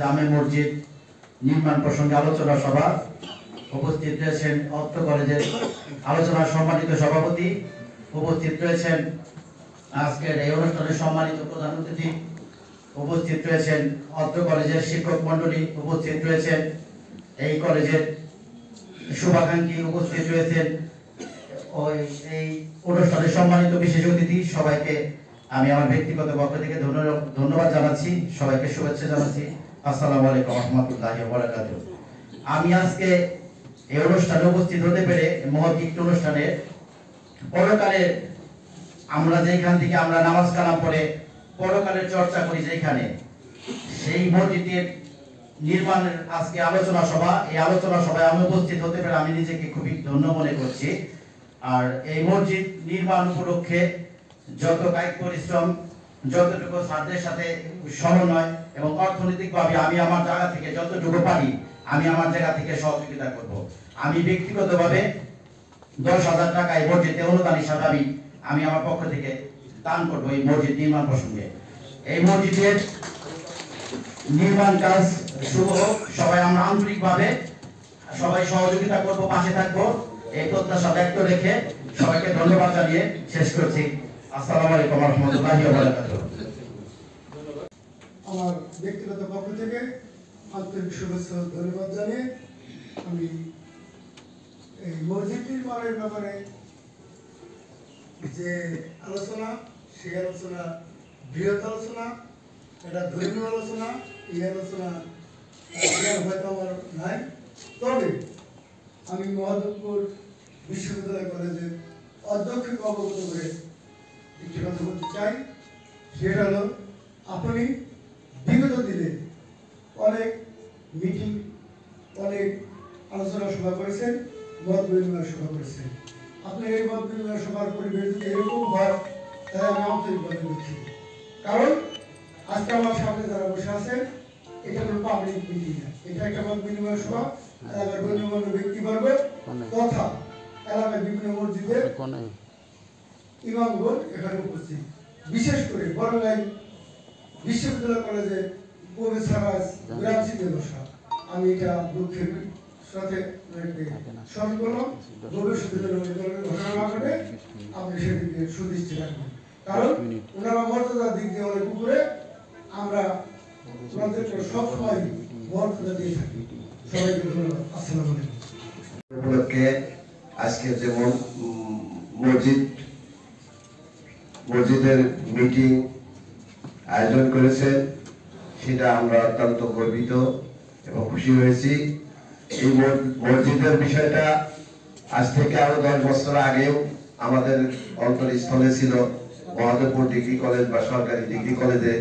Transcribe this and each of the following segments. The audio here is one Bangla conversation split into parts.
জামে মসজিদ নির্মাণ প্রসঙ্গে আলোচনা সভা। উপস্থিত রয়েছেন অত্র কলেজের আলোচনার সম্মানিত সভাপতি, উপস্থিত রয়েছেন আজকের এই অনুষ্ঠানের সম্মানিত প্রধান অতিথি, উপস্থিত রয়েছেন অত্র কলেজের শিক্ষক মন্ডলী, উপস্থিত রয়েছেন এই কলেজের শুভাকাঙ্ক্ষী, উপস্থিত রয়েছেন এই অনুষ্ঠানের সম্মানিত বিশেষ অতিথি। সবাইকে আমি আমার ব্যক্তিগত পক্ষ থেকে ধন্যবাদ জানাচ্ছি, সবাইকে শুভেচ্ছা জানাচ্ছি। আসসালামু আলাইকুম ওয়া রাহমাতুল্লাহি ওয়া বারাকাতুহু। আমি আজকে এই অনুষ্ঠানে উপস্থিত হতে পেরে, মহৎ একটি অনুষ্ঠানে, পরকালে আমরা যেখান থেকে আমরা নামাজ কালাম পড়ে পরকালের চর্চা করি, যেখানে সেই মসজিদের নির্মাণের আজকে আলোচনা সভা। এই আলোচনা সভায় আমি উপস্থিত হতে পেরে আমি নিজেকে খুবই ধন্য মনে করছি। আর এই মসজিদ নির্মাণ উপলক্ষে যত কায়িক পরিশ্রম, যতটুকু ছাত্রদের সাথে সমন্বয় এবং অর্থনৈতিকভাবে আমি আমার জায়গা থেকে যতটুকু পারি আমি আমার জায়গা থেকে সহযোগিতা করব। আমি ব্যক্তিগতভাবে 10,000 টাকা এই মসজিদে অনুদান হিসাবে আমি আমার পক্ষ থেকে দান করব এই মসজিদ নির্মাণ প্রসঙ্গে। এই মসজিদের নির্মাণ কাজ শুরু হোক, সবাই আমরা আন্তরিকভাবে সবাই সহযোগিতা করব, পাশে থাকবো, এই প্রত্যাশা ব্যক্ত রেখে সবাইকে ধন্যবাদ জানিয়ে শেষ করছি। আসসালামু আলাইকুম ওয়া রাহমাতুল্লাহি ওয়া বারাকাতুহু। আমার ব্যক্তিগত পক্ষ থেকে আন্তরিক শুভেচ্ছা ও ধন্যবাদ জানিয়ে আমি এই মসজিদ নির্মাণের ব্যাপারে যে আলোচনা, সেই আলোচনা বৃহৎ আলোচনা, এটা ধর্মীয় আলোচনা, এই আলোচনা হয়তো আমার নাই। তবে আমি মহাদেবপুর বিশ্ববিদ্যালয় কলেজের অধ্যক্ষকে অবগত করে একটি কথা বলতে চাই। সেটা হলো, আপনি বিগত দিনে অনেক মিটিং, অনেক আলোচনা সভা করেছেন, মত বিনিময় সভা করেছেন। আপনি এই মত বিনিময় সভার পরিবেশ যদি এরকম হয় তাহলে আমি আন্তরিকভাবে দুঃখিত। কারণ আজকে আমার সামনে যারা বসে আছেন, এটা কোনো পাবলিক মিটিং না, এটা একটা মত বিনিময় সভা। এলাকার গণ্যমান্য ব্যক্তিবর্গ তথা এলাকার বিভিন্ন মসজিদের ইমামগণ এখানে উপস্থিত, বিশেষ করে বড়গাই বিশ্ববিদ্যালয় কলেজের প্রফেসর গ্রামসিতে বসা। আমি এটা দুঃখের সাথে স্মরণ করলাম। ভবিষ্যতে ঘটনা না ঘটে আপনি সেদিকে সুদৃষ্টি রাখবেন, কারণ ওনারা মর্যাদার দিক দিয়ে অনেক উপরে, আমরা ওনাদেরকে সবসময় মর্যাদা দিয়ে থাকি। সবাইকে ধন্যবাদ। আসসালামু আলাইকুম। উপলক্ষে আজকে যেমন মসজিদের মিটিং আয়োজন করেছে, সেটা আমরা অত্যন্ত গর্বিত এবং খুশি হয়েছি। এই মসজিদের বিষয়টা আজ থেকে আরো 10 বছর আগেও আমাদের অন্তরস্থলে ছিল। মহাদেবপুর ডিগ্রি কলেজ বা সরকারি ডিগ্রি কলেজে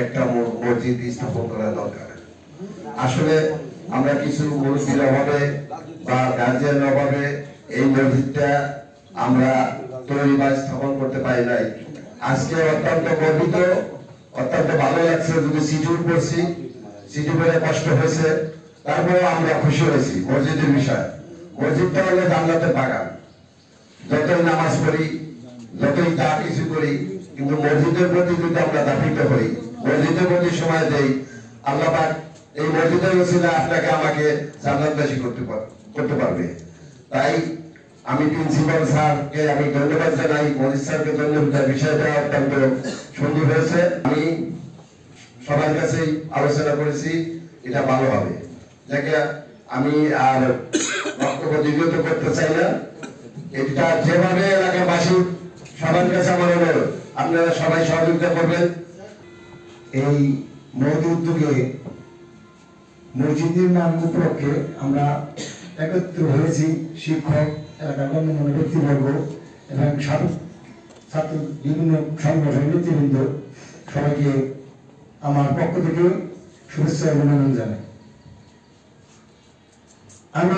একটা মসজিদ স্থাপন করা দরকার। আসলে আমরা কিছু মুরব্বীর অভাবে বা গার্জিয়ানের অভাবে এই মসজিদটা আমরা তৈরি বা স্থাপন করতে পারি নাই। আজকে অত্যন্ত গর্বিত, অত্যন্ত ভালো লাগছে। যদি সিটিউর করছি, সিটি করে কষ্ট হয়েছে, তারপরে আমরা খুশি হয়েছি মসজিদের বিষয়। মসজিদটা হলো জান্নাতের বাগান। যতই নামাজ পড়ি, যতই যা কিছু করি, কিন্তু মসজিদের প্রতি যদি আমরা দাপিত হই, মসজিদের প্রতি সময় দেই, আল্লাহ পাক এই মসজিদের ওসিলা আপনাকে আমাকে জান্নাতবাসী করতে পারবে। তাই আমি প্রিন্সিপাল স্যারকে আমি ধন্যবাদ জানাই, মনির স্যারকে ধন্যবাদ। বিষয়টা অত্যন্ত সুন্দর হয়েছে। আমি সবার কাছেই আলোচনা করেছি, এটা ভালো হবে। যাকে আমি আর বক্তব্য দীর্ঘত করতে চাই না। এটা যেভাবে এলাকাবাসী সবার কাছে আমার অনুরোধ, আপনারা সবাই সহযোগিতা করবেন। এই মহৎ উদ্যোগে মসজিদ নির্মাণ উপলক্ষে আমরা একত্র হয়েছি, শিক্ষক, এলাকার গণ্যমান্য ব্যক্তিবর্গ এবং ছাত্র বিভিন্ন সংগঠনের নেতৃবৃন্দ। সবাইকে আমার পক্ষ থেকে শুভেচ্ছা অভিনন্দন জানাই। আমি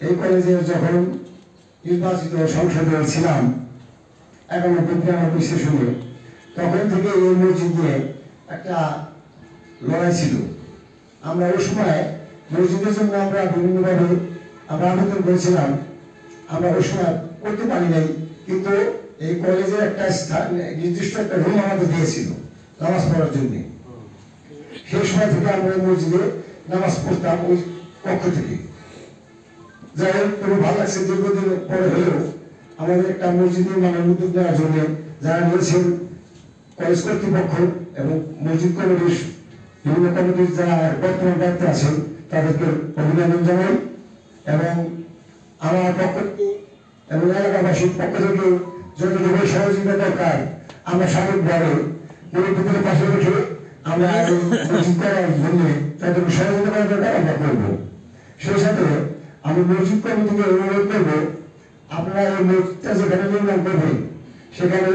এই কলেজের যখন নির্বাচিত সংসদে ছিলাম 91-92 সেশনে, তখন থেকে এই মসজিদ নিয়ে একটা লড়াই ছিল। আমরা ওই সময় মসজিদের জন্য আমরা বিভিন্নভাবে আমরা আবেদন করেছিলাম, আমরা ওই সময় করতে পারি নাই, কিন্তু এই কলেজের একটা নির্দিষ্ট একটা রুম আমাদের দিয়েছিল নামাজ পড়ার জন্য। সেই সময় থেকে আমরা মসজিদে নামাজ পড়তাম ওই কক্ষ থেকে। যাই হোক, খুবই ভালো লাগছে দীর্ঘদিন পরে হলেও আমাদের একটা মসজিদ নির্মাণের উদ্যোগ নেওয়ার জন্য যারা নিয়েছেন কলেজ কর্তৃপক্ষ এবং মসজিদ কমিটির বিভিন্ন কমিটির যারা বর্তমান দায়িত্বে আছেন তাদেরকে অভিনন্দন জানাই। এবং আমার পক্ষ এবং এলাকাবাসীর পক্ষ থেকে যতটুকু সহযোগিতা দরকার আমরা সাময়িকভাবে মুরব্বীদের পাশে রেখে আমরা মসজিদ করার জন্য যতটুকু সহযোগিতা করার দরকার আমরা করবো। সেই সাথে আমি মসজিদ কমিটিকে অনুরোধ করবো, আপনারা এই মসজিদটা যেখানে নির্মাণ করবেন সেখানে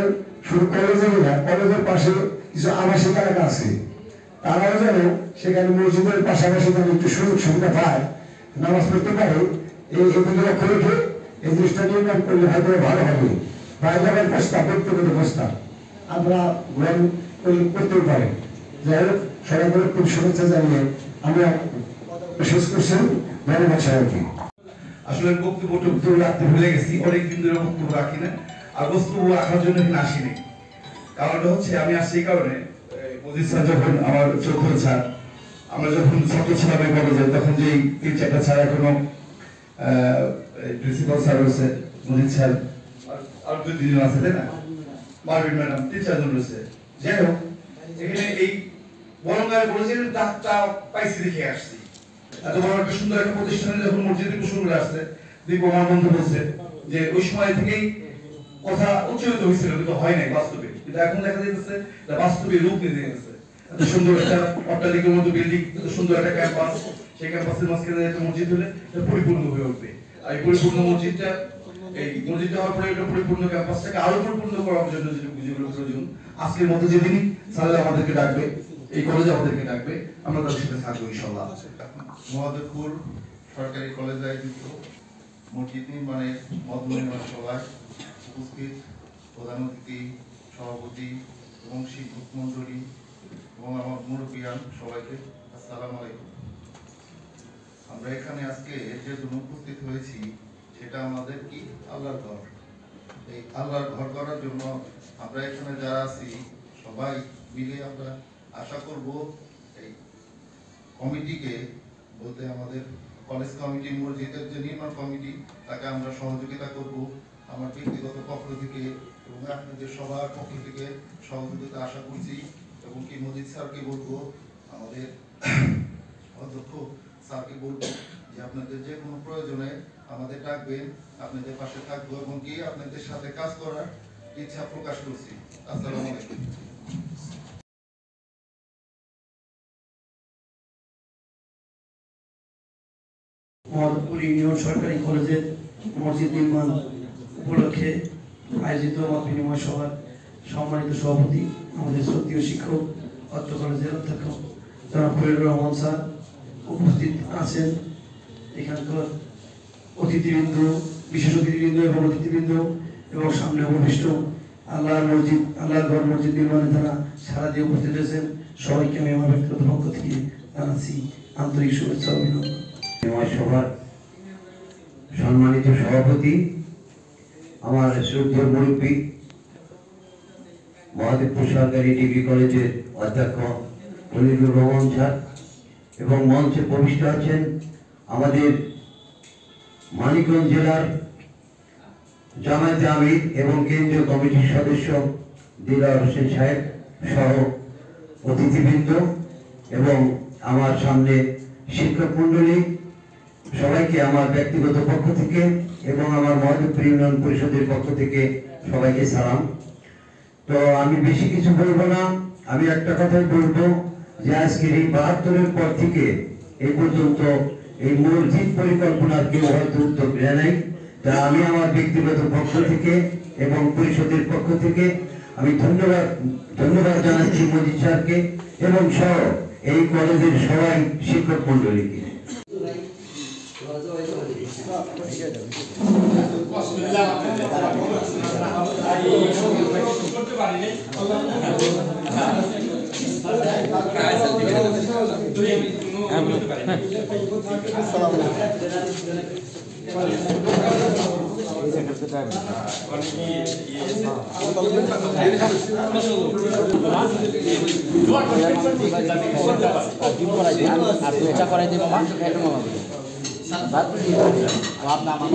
শুধু কলেজে না, কলেজের পাশে কিছু আবাসিক এলাকা আছে, তারাও যেন সেখানে মসজিদের পাশাপাশি যেন একটু সুযোগ সুবিধা পায়, নামাজ পড়তে পারে। এদিকে লক্ষ্য রেখে এই জিনিসটা নির্মাণ করলে হয়তো ভালো হবে। বাইরের প্রস্তাব, ব্যক্তিগত প্রস্তাব আমরা গ্রহণ করতেও পারি। যাই হোক, সবাইকে খুব শুভেচ্ছা জানিয়ে আমরা শেষ করছেন ধন্যবাদ সাহেবকে। আসলে বক্তব্য রাখতে ভুলে গেছি, অনেকদিন ধরে বক্তব্য রাখি না, আর বক্তব্য রাখার জন্য এখানে আসিনি। কারণটা হচ্ছে আমি আসছি এই কারণে, মজিদ স্যার যখন আমার চতুর্থ স্যার, আমরা যখন ছাত্র ছিলাম এই কলেজে, তখন যে 3-4টা স্যার এখনো প্রিন্সিপাল স্যার রয়েছে, মজিদ স্যার আর 2-3 জন আছে, তাই না, মারভিন ম্যাডাম, 3-4 জন রয়েছে। যাই হোক, এখানে এই বরঙ্গায় কলেজের ডাকটা পাইছি দেখে আসছি। এত বড় একটা সুন্দর একটা প্রতিষ্ঠানে যখন মসজিদে কুসুম করে আসছে, দীপ আমার বন্ধু বলছে যে ওই সময় থেকেই কথা উচ্চারিত হয়েছিল, কিন্তু হয় নাই বাস্তবে। কিন্তু এখন দেখা যাচ্ছে বাস্তবে রূপ নিতে গেছে। এত সুন্দর একটা অট্টালিকার মতো বিল্ডিং, এত সুন্দর একটা ক্যাম্পাস, সেই ক্যাম্পাসের মাঝখানে একটা মসজিদ হলে পরিপূর্ণ হয়ে উঠবে। আর এই পরিপূর্ণ মসজিদটা, এই মসজিদ হওয়ার পরে এটা পরিপূর্ণ ক্যাম্পাসটাকে আরো পরিপূর্ণ করার জন্য যেগুলো প্রয়োজন, আজকের মতো যেদিনই স্যার আমাদেরকে ডাকবে, এই কলেজে আমাদেরকে ডাকবে, আমরা তাদের সাথে থাকবো ইনশাআল্লাহ। মহাদেবপুর সরকারি কলেজে আয়োজিত মসজিদ নির্মাণের মত নির্মাণ সভায় উপস্থিত প্রধান অতিথি, সভাপতি এবং শিক্ষক মন্ডলী এবং আমার মুরব্বিয়ান সবাইকে আসসালামু আলাইকুম। আমরা এখানে আজকে যে জন্য উপস্থিত হয়েছি সেটা আমাদের কি আল্লাহর ঘর। এই আল্লাহর ঘর করার জন্য আমরা এখানে যারা আছি সবাই মিলে আমরা আশা করব এই কমিটিকে, বলতে আমাদের কলেজ কমিটি, মসজিদের যে নির্মাণ কমিটি, তাকে আমরা সহযোগিতা করব। আমার ব্যক্তিগত পক্ষ থেকে এবং আপনাদের সবার পক্ষ থেকে সহযোগিতা আশা করছি। এবং কি মজিদ স্যারকে বলবো, আমাদের অধ্যক্ষ স্যারকে বলবো যে আপনাদের যে কোনো প্রয়োজনে আমাদের ডাকবেন, আপনাদের পাশে থাকবো এবং কি আপনাদের সাথে কাজ করার ইচ্ছা প্রকাশ করছি। আসসালামু আলাইকুম। মহাদেবপুর ইউনিয়ন সরকারি কলেজের মসজিদ নির্মাণ উপলক্ষে আয়োজিত মত বিনিময় সভার সম্মানিত সভাপতি, আমাদের শ্রদ্ধেয় শিক্ষক, অত্র কলেজের অধ্যক্ষ জনাব ফরিদুর রহমান স্যার উপস্থিত আছেন। এখানকার অতিথিবৃন্দ, বিশেষ অতিথিবৃন্দ এবং অতিথিবৃন্দ এবং সামনে উপবিষ্ট আল্লাহর মসজিদ, আল্লাহর ঘর মসজিদ নির্মাণে যারা সারা দিয়ে উপস্থিত হয়েছেন, সবাইকে আমি আমার ব্যক্তিগত পক্ষ থেকে জানাচ্ছি আন্তরিক শুভেচ্ছা অভিনন্দন। সভার সম্মানিত সভাপতি, আমার শ্রদ্ধেয় মুরব্বী, মহাদেবপুর সরকারি ডিগ্রি কলেজের অধ্যক্ষ ফরিদুর রহমান স্যার, এবং মঞ্চে প্রবিষ্ট আছেন আমাদের মানিকগঞ্জ জেলার জামায়াতে আমির এবং কেন্দ্রীয় কমিটির সদস্য দিলওয়ার হোসেন সাহেব সহ অতিথিবৃন্দ এবং আমার সামনে শিক্ষক মন্ডলী, সবাইকে আমার ব্যক্তিগত পক্ষ থেকে এবং আমার মহাদেবপুর ইউনিয়ন পরিষদের পক্ষ থেকে সবাইকে সালাম। তো আমি বেশি কিছু বলবো না, আমি একটা কথাই বলবো যে আজকের এই 72-এর পর থেকে এই পর্যন্ত এই মসজিদ পরিকল্পনার কেউ হয়তো উদ্যোগ নেয় নাই। তা আমি আমার ব্যক্তিগত পক্ষ থেকে এবং পরিষদের পক্ষ থেকে আমি ধন্যবাদ জানাচ্ছি মজিদ স্যারকে এবং সহ এই কলেজের সবাই শিক্ষক মন্ডলীকে। আসসালামু আলাইকুম। এটা করাই দিব মাংস খাইতে মামা আপনার আমার